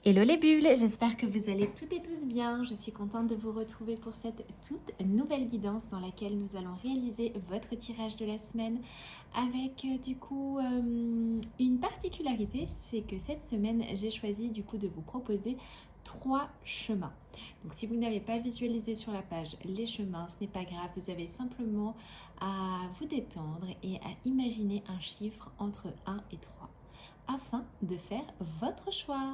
Hello les bulles, j'espère que vous allez toutes et tous bien. Je suis contente de vous retrouver pour cette toute nouvelle guidance dans laquelle nous allons réaliser votre tirage de la semaine avec une particularité, c'est que cette semaine j'ai choisi de vous proposer 3 chemins. Donc si vous n'avez pas visualisé sur la page les chemins, ce n'est pas grave, vous avez simplement à vous détendre et à imaginer un chiffre entre 1 et 3 afin de faire votre choix.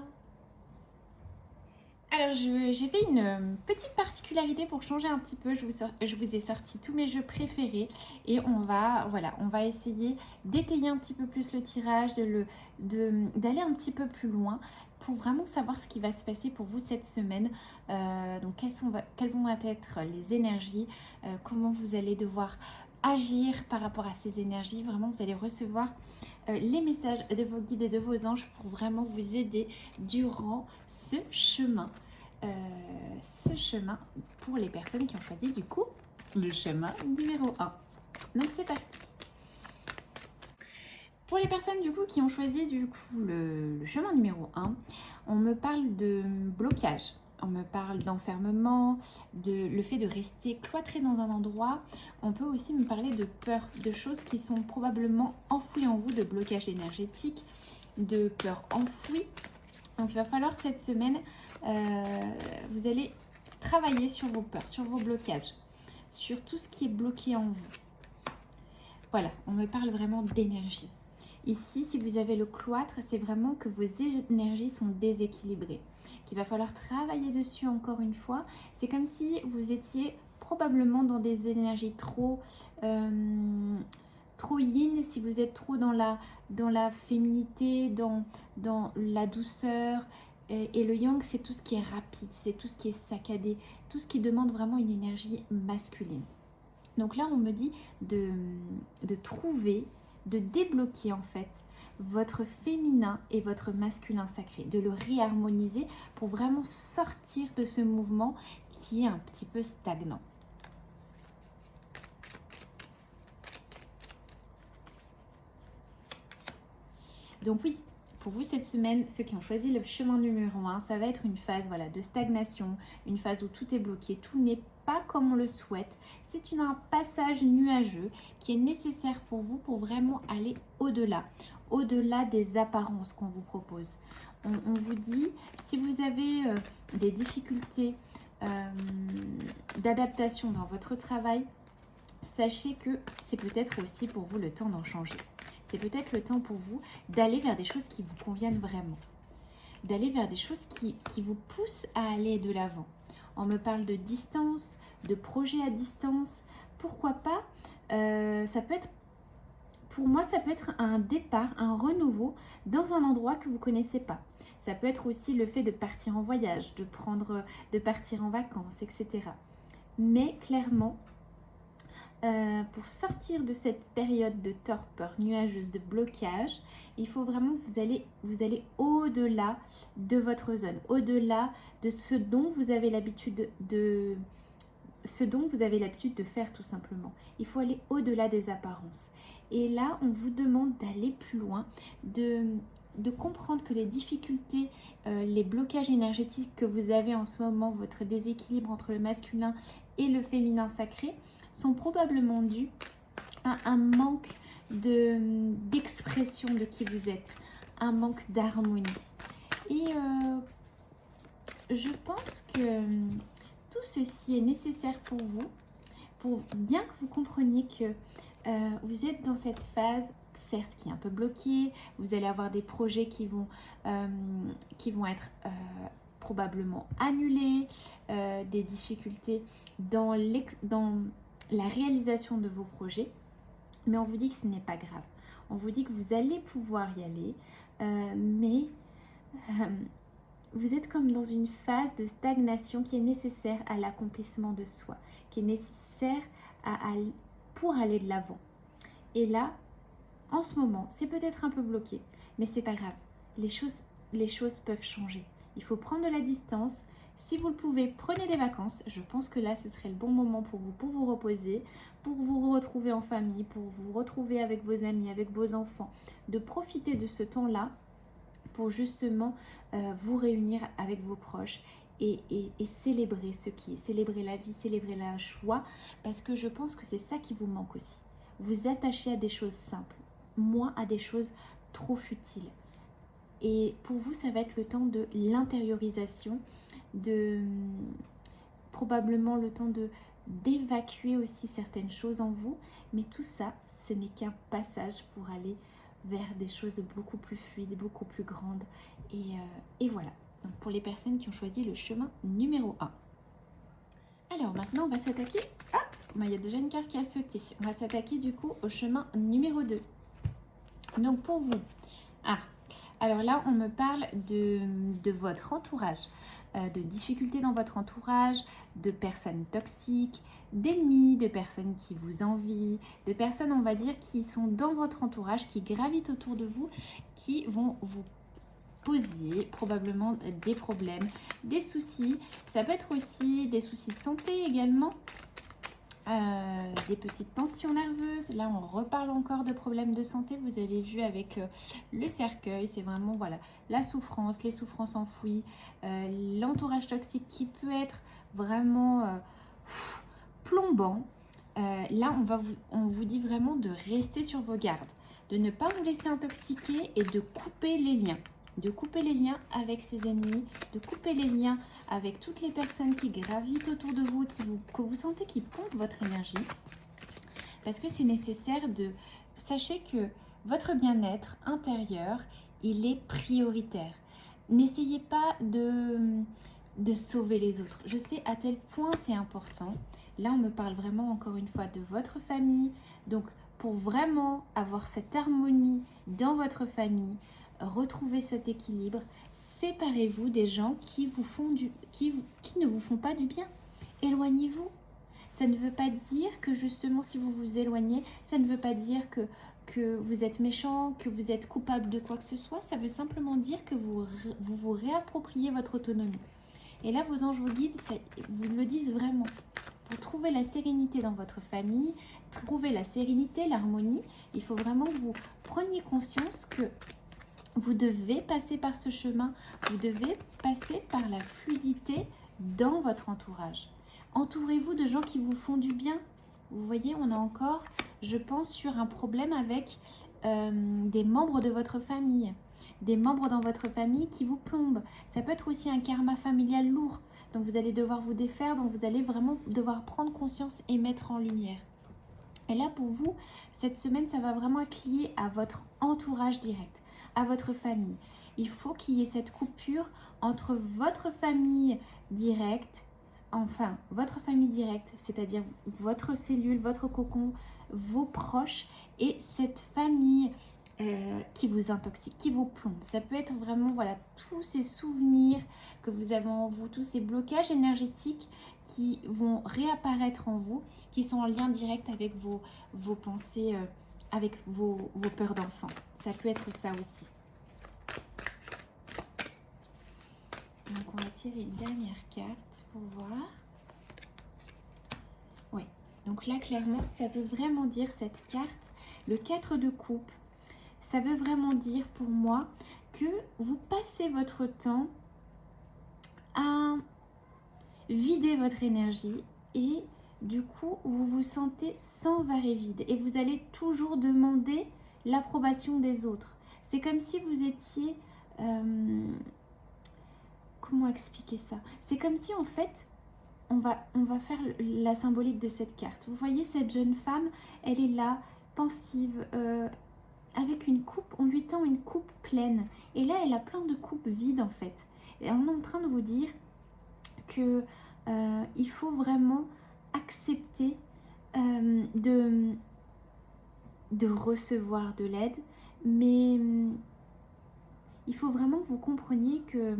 Alors, j'ai fait une petite particularité pour changer un petit peu. Je vous ai sorti tous mes jeux préférés et on va essayer d'étayer un petit peu plus le tirage, d'aller un petit peu plus loin pour vraiment savoir ce qui va se passer pour vous cette semaine. Donc, quelles vont être les énergies, comment vous allez devoir agir par rapport à ces énergies. Vraiment, vous allez recevoir les messages de vos guides et de vos anges pour vraiment vous aider durant ce chemin. Pour les personnes qui ont choisi du coup le chemin numéro 1. Donc c'est parti. Pour les personnes du coup qui ont choisi du coup le chemin numéro 1, on me parle de blocage. On me parle d'enfermement, de le fait de rester cloîtré dans un endroit. On peut aussi me parler de peur, de choses qui sont probablement enfouies en vous, de blocage énergétique, de peur enfouie. Donc il va falloir cette semaine, vous allez travailler sur vos peurs, sur vos blocages, sur tout ce qui est bloqué en vous. Voilà, on me parle vraiment d'énergie. Ici, si vous avez le cloître, c'est vraiment que vos énergies sont déséquilibrées, qu'il va falloir travailler dessus encore une fois. C'est comme si vous étiez probablement dans des énergies trop yin, si vous êtes trop dans la féminité, dans la douceur. Et le yang, c'est tout ce qui est rapide, c'est tout ce qui est saccadé, tout ce qui demande vraiment une énergie masculine. Donc là, on me dit de trouver, de débloquer en fait votre féminin et votre masculin sacré, de le réharmoniser pour vraiment sortir de ce mouvement qui est un petit peu stagnant. Donc oui, pour vous cette semaine, ceux qui ont choisi le chemin numéro 1, ça va être une phase de stagnation, une phase où tout est bloqué, tout n'est pas comme on le souhaite. C'est un passage nuageux qui est nécessaire pour vous pour vraiment aller au-delà des apparences qu'on vous propose. On vous dit, si vous avez des difficultés d'adaptation dans votre travail, sachez que c'est peut-être aussi pour vous le temps d'en changer. C'est peut-être le temps pour vous d'aller vers des choses qui vous conviennent vraiment. D'aller vers des choses qui vous poussent à aller de l'avant. On me parle de distance, de projet à distance. Pourquoi pas ça peut être, pour moi, ça peut être un départ, un renouveau dans un endroit que vous ne connaissez pas. Ça peut être aussi le fait de partir en voyage, de partir en vacances, etc. Mais clairement, pour sortir de cette période de torpeur nuageuse, de blocage, il faut vraiment que vous allez au-delà de votre zone, au-delà de ce dont vous avez l'habitude de faire tout simplement. Il faut aller au-delà des apparences. Et là, on vous demande d'aller plus loin, de comprendre que les difficultés, les blocages énergétiques que vous avez en ce moment, votre déséquilibre entre le masculin et le féminin sacré, sont probablement dus à un manque d'expression de qui vous êtes, un manque d'harmonie. Et je pense que tout ceci est nécessaire pour vous, pour bien que vous compreniez que vous êtes dans cette phase, certes qui est un peu bloquée, vous allez avoir des projets qui vont être probablement annulés, des difficultés dans la réalisation de vos projets, mais on vous dit que ce n'est pas grave. On vous dit que vous allez pouvoir y aller, mais vous êtes comme dans une phase de stagnation qui est nécessaire à l'accomplissement de soi, qui est nécessaire pour aller de l'avant. Et là, en ce moment, c'est peut-être un peu bloqué, mais c'est pas grave. Les choses peuvent changer. Il faut prendre de la distance. Si vous le pouvez, prenez des vacances. Je pense que là, ce serait le bon moment pour vous reposer, pour vous retrouver en famille, pour vous retrouver avec vos amis, avec vos enfants, de profiter de ce temps-là pour justement vous réunir avec vos proches et célébrer ce qui est, célébrer la vie, célébrer la joie, parce que je pense que c'est ça qui vous manque aussi. Vous attachez à des choses simples, moins à des choses trop futiles. Et pour vous, ça va être le temps de l'intériorisation, de probablement le temps d'évacuer aussi certaines choses en vous, mais tout ça, ce n'est qu'un passage pour aller vers des choses beaucoup plus fluides, beaucoup plus grandes. Et voilà. Donc pour les personnes qui ont choisi le chemin numéro 1. Alors maintenant, on va s'attaquer... Ah, il y a déjà une carte qui a sauté. On va s'attaquer du coup au chemin numéro 2. Donc pour vous... Ah, alors là, on me parle de votre entourage, de difficultés dans votre entourage, de personnes toxiques, d'ennemis, de personnes qui vous envient, de personnes, on va dire, qui sont dans votre entourage, qui gravitent autour de vous, qui vont vous poser probablement des problèmes, des soucis. Ça peut être aussi des soucis de santé également. Des petites tensions nerveuses. Là, on reparle encore de problèmes de santé. Vous avez vu avec le cercueil, c'est vraiment voilà la souffrance, les souffrances enfouies, l'entourage toxique qui peut être vraiment plombant. Là, on vous dit vraiment de rester sur vos gardes, de ne pas vous laisser intoxiquer et de couper les liens. De couper les liens avec ses ennemis, de couper les liens avec toutes les personnes qui gravitent autour de vous, que vous sentez qui pompent votre énergie. Parce que c'est nécessaire de... Sachez que votre bien-être intérieur, il est prioritaire. N'essayez pas de sauver les autres. Je sais à tel point c'est important. Là, on me parle vraiment encore une fois de votre famille. Donc, pour vraiment avoir cette harmonie dans votre famille, retrouver cet équilibre, séparez-vous des gens qui ne vous font pas du bien. Éloignez-vous. Ça ne veut pas dire que justement si vous vous éloignez, ça ne veut pas dire que vous êtes méchant, que vous êtes coupable de quoi que ce soit. Ça veut simplement dire que vous réappropriez votre autonomie. Et là, vos anges, vos guides, vous le disent vraiment. Pour trouver la sérénité dans votre famille, trouver la sérénité, l'harmonie, il faut vraiment que vous preniez conscience que vous devez passer par ce chemin, vous devez passer par la fluidité dans votre entourage. Entourez-vous de gens qui vous font du bien. Vous voyez, on a encore, je pense, sur un problème avec des membres de votre famille. Des membres dans votre famille qui vous plombent. Ça peut être aussi un karma familial lourd. Donc vous allez devoir vous défaire, donc vous allez vraiment devoir prendre conscience et mettre en lumière. Et là, pour vous, cette semaine, ça va vraiment être lié à votre entourage direct, à votre famille. Il faut qu'il y ait cette coupure entre votre famille directe, enfin, votre famille directe, c'est-à-dire votre cellule, votre cocon, vos proches, et cette famille qui vous intoxique, qui vous plombe. Ça peut être vraiment, voilà, tous ces souvenirs que vous avez en vous, tous ces blocages énergétiques qui vont réapparaître en vous, qui sont en lien direct avec vos pensées, avec vos peurs d'enfant. Ça peut être ça aussi. Donc on va tirer une dernière carte pour voir. Oui, donc là clairement, ça veut vraiment dire cette carte, le 4 de coupe, ça veut vraiment dire pour moi que vous passez votre temps à vider votre énergie et du coup, vous vous sentez sans arrêt vide et vous allez toujours demander l'approbation des autres. C'est comme si vous étiez... comment expliquer ça? C'est comme si en fait, on va faire la symbolique de cette carte. Vous voyez cette jeune femme, elle est là, pensive, avec une coupe, on lui tend une coupe pleine. Et là, elle a plein de coupes vides en fait. Et on est en train de vous dire que il faut vraiment accepter de recevoir de l'aide, mais il faut vraiment que vous compreniez que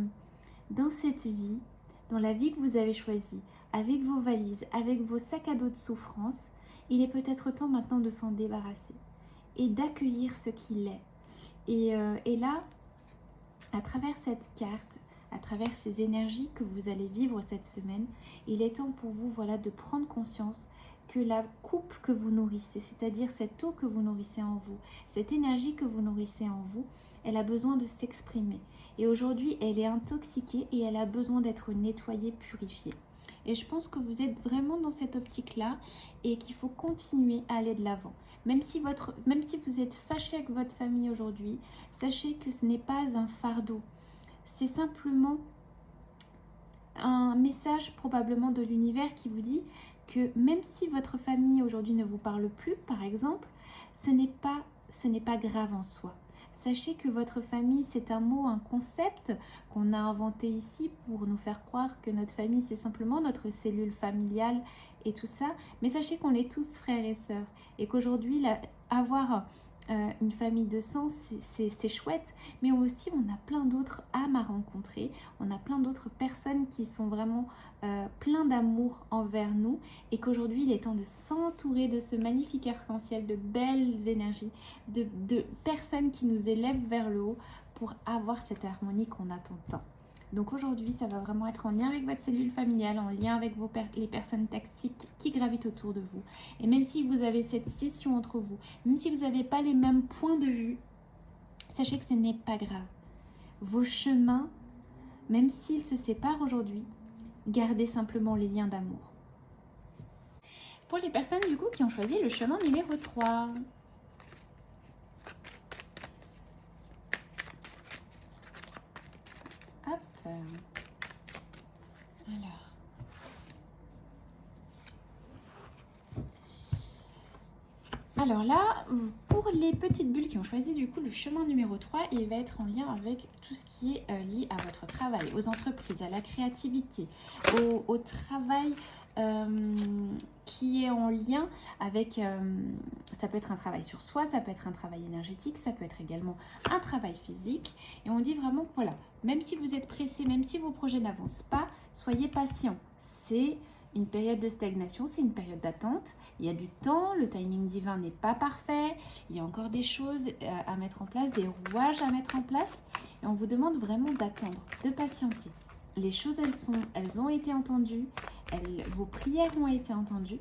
dans cette vie, dans la vie que vous avez choisie, avec vos valises, avec vos sacs à dos de souffrance, il est peut-être temps maintenant de s'en débarrasser et d'accueillir ce qu'il est. Et là, à travers cette carte, à travers ces énergies que vous allez vivre cette semaine, il est temps pour vous, voilà, de prendre conscience que la coupe que vous nourrissez, c'est-à-dire cette eau que vous nourrissez en vous, cette énergie que vous nourrissez en vous, elle a besoin de s'exprimer. Et aujourd'hui, elle est intoxiquée et elle a besoin d'être nettoyée, purifiée. Et je pense que vous êtes vraiment dans cette optique-là et qu'il faut continuer à aller de l'avant. Même si vous êtes fâché avec votre famille aujourd'hui, sachez que ce n'est pas un fardeau. C'est simplement un message probablement de l'univers qui vous dit que même si votre famille aujourd'hui ne vous parle plus, par exemple, ce n'est pas grave en soi. Sachez que votre famille, c'est un mot, un concept qu'on a inventé ici pour nous faire croire que notre famille, c'est simplement notre cellule familiale et tout ça. Mais sachez qu'on est tous frères et sœurs et qu'aujourd'hui, avoir une famille de sang, c'est chouette, mais aussi on a plein d'autres âmes à rencontrer, on a plein d'autres personnes qui sont vraiment plein d'amour envers nous et qu'aujourd'hui il est temps de s'entourer de ce magnifique arc-en-ciel, de belles énergies, de personnes qui nous élèvent vers le haut pour avoir cette harmonie qu'on attend tant. Donc aujourd'hui, ça va vraiment être en lien avec votre cellule familiale, en lien avec les personnes toxiques qui gravitent autour de vous. Et même si vous avez cette scission entre vous, même si vous n'avez pas les mêmes points de vue, sachez que ce n'est pas grave. Vos chemins, même s'ils se séparent aujourd'hui, gardez simplement les liens d'amour. Pour les personnes du coup qui ont choisi le chemin numéro 3. Hop. Alors là, pour les petites bulles qui ont choisi du coup le chemin numéro 3, il va être en lien avec tout ce qui est lié à votre travail, aux entreprises, à la créativité, au travail qui est en lien avec, ça peut être un travail sur soi, ça peut être un travail énergétique, ça peut être également un travail physique. Et on dit vraiment que voilà, même si vous êtes pressé, même si vos projets n'avancent pas, soyez patient. C'est une période de stagnation, c'est une période d'attente. Il y a du temps, le timing divin n'est pas parfait. Il y a encore des choses à mettre en place, des rouages à mettre en place. Et on vous demande vraiment d'attendre, de patienter. Les choses, elles ont été entendues. Vos prières ont été entendues.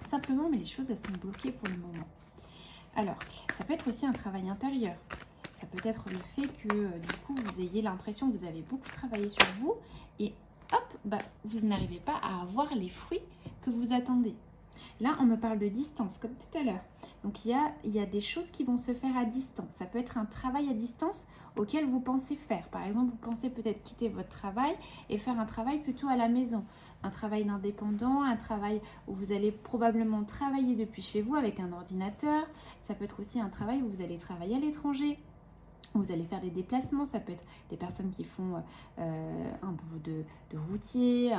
Simplement, mais les choses, elles sont bloquées pour le moment. Alors, ça peut être aussi un travail intérieur. Ça peut être le fait que, du coup, vous ayez l'impression que vous avez beaucoup travaillé sur vous et hop, vous n'arrivez pas à avoir les fruits que vous attendez. Là, on me parle de distance, comme tout à l'heure. Donc, il y a des choses qui vont se faire à distance. Ça peut être un travail à distance auquel vous pensez faire. Par exemple, vous pensez peut-être quitter votre travail et faire un travail plutôt à la maison. Un travail d'indépendant, un travail où vous allez probablement travailler depuis chez vous avec un ordinateur. Ça peut être aussi un travail où vous allez travailler à l'étranger. Vous allez faire des déplacements, ça peut être des personnes qui font un boulot de routier,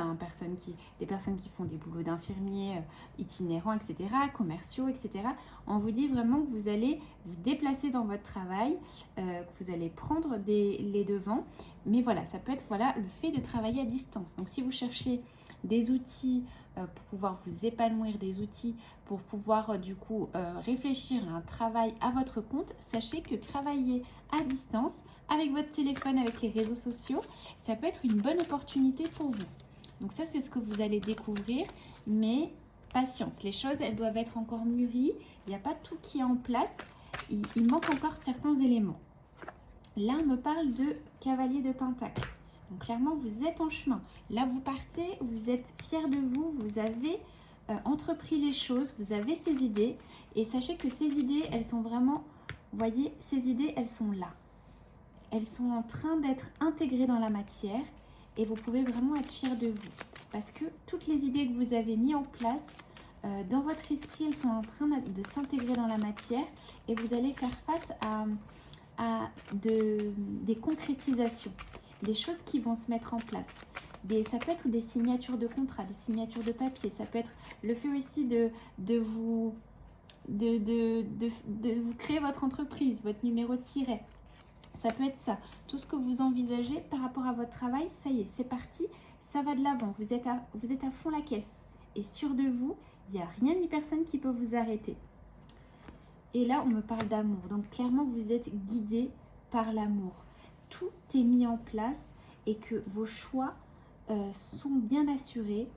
des personnes qui font des boulots d'infirmiers itinérants, etc., commerciaux, etc. On vous dit vraiment que vous allez vous déplacer dans votre travail, que vous allez prendre les devants. Mais voilà, ça peut être le fait de travailler à distance. Donc si vous cherchez des outils pour pouvoir vous épanouir, des outils pour pouvoir du coup réfléchir à un travail à votre compte, sachez que travailler à distance avec votre téléphone, avec les réseaux sociaux, ça peut être une bonne opportunité pour vous. Donc ça, c'est ce que vous allez découvrir, mais patience, les choses, elles doivent être encore mûries, il n'y a pas tout qui est en place, il manque encore certains éléments. Là, on me parle de cavalier de pentacle. Donc clairement, vous êtes en chemin. Là, vous partez, vous êtes fiers de vous, vous avez entrepris les choses, vous avez ces idées. Et sachez que ces idées, elles sont vraiment, vous voyez, ces idées, elles sont là. Elles sont en train d'être intégrées dans la matière et vous pouvez vraiment être fiers de vous. Parce que toutes les idées que vous avez mises en place dans votre esprit, elles sont en train de s'intégrer dans la matière et vous allez faire face à des concrétisations. Des choses qui vont se mettre en place. Ça peut être des signatures de contrat, des signatures de papier. Ça peut être le fait aussi de vous créer votre entreprise, votre numéro de siret. Ça peut être ça. Tout ce que vous envisagez par rapport à votre travail, ça y est, c'est parti. Ça va de l'avant. Vous êtes à fond la caisse. Et sûr de vous, il n'y a rien ni personne qui peut vous arrêter. Et là, on me parle d'amour. Donc clairement, vous êtes guidé par l'amour. Tout est mis en place et que vos choix sont bien assurés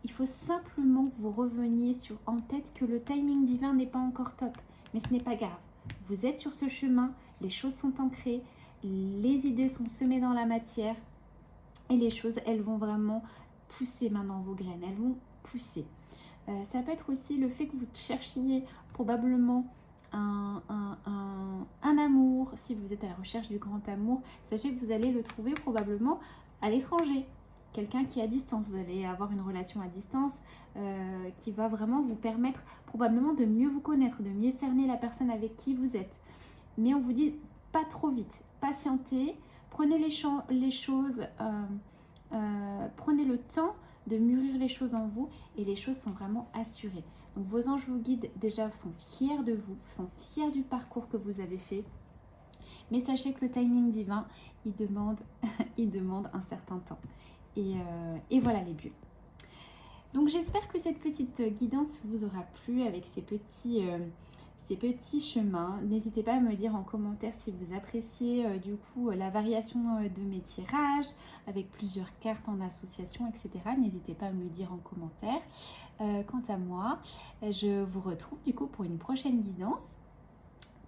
Il faut simplement que vous reveniez en tête que le timing divin n'est pas encore top. Mais ce n'est pas grave. Vous êtes sur ce chemin, les choses sont ancrées, les idées sont semées dans la matière et les choses, elles vont vraiment pousser maintenant vos graines, elles vont pousser. Ça peut être aussi le fait que vous cherchiez probablement un amour. Si vous êtes à la recherche du grand amour, sachez que vous allez le trouver probablement à l'étranger. Quelqu'un qui est à distance, vous allez avoir une relation à distance qui va vraiment vous permettre probablement de mieux vous connaître, de mieux cerner la personne avec qui vous êtes. Mais on vous dit pas trop vite, patientez, prenez les choses, prenez le temps de mûrir les choses en vous et les choses sont vraiment assurées. Donc vos anges vous guident déjà, sont fiers de vous, sont fiers du parcours que vous avez fait. Mais sachez que le timing divin, il demande, il demande un certain temps. Et voilà les bulles. Donc j'espère que cette petite guidance vous aura plu avec ces petits chemins. N'hésitez pas à me dire en commentaire si vous appréciez du coup la variation de mes tirages avec plusieurs cartes en association, etc. N'hésitez pas à me le dire en commentaire. Quant à moi, je vous retrouve du coup pour une prochaine guidance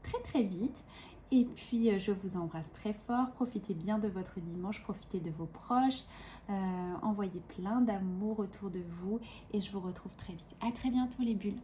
très très vite. Et puis je vous embrasse très fort, profitez bien de votre dimanche, profitez de vos proches, envoyez plein d'amour autour de vous et je vous retrouve très vite. À très bientôt les bulles.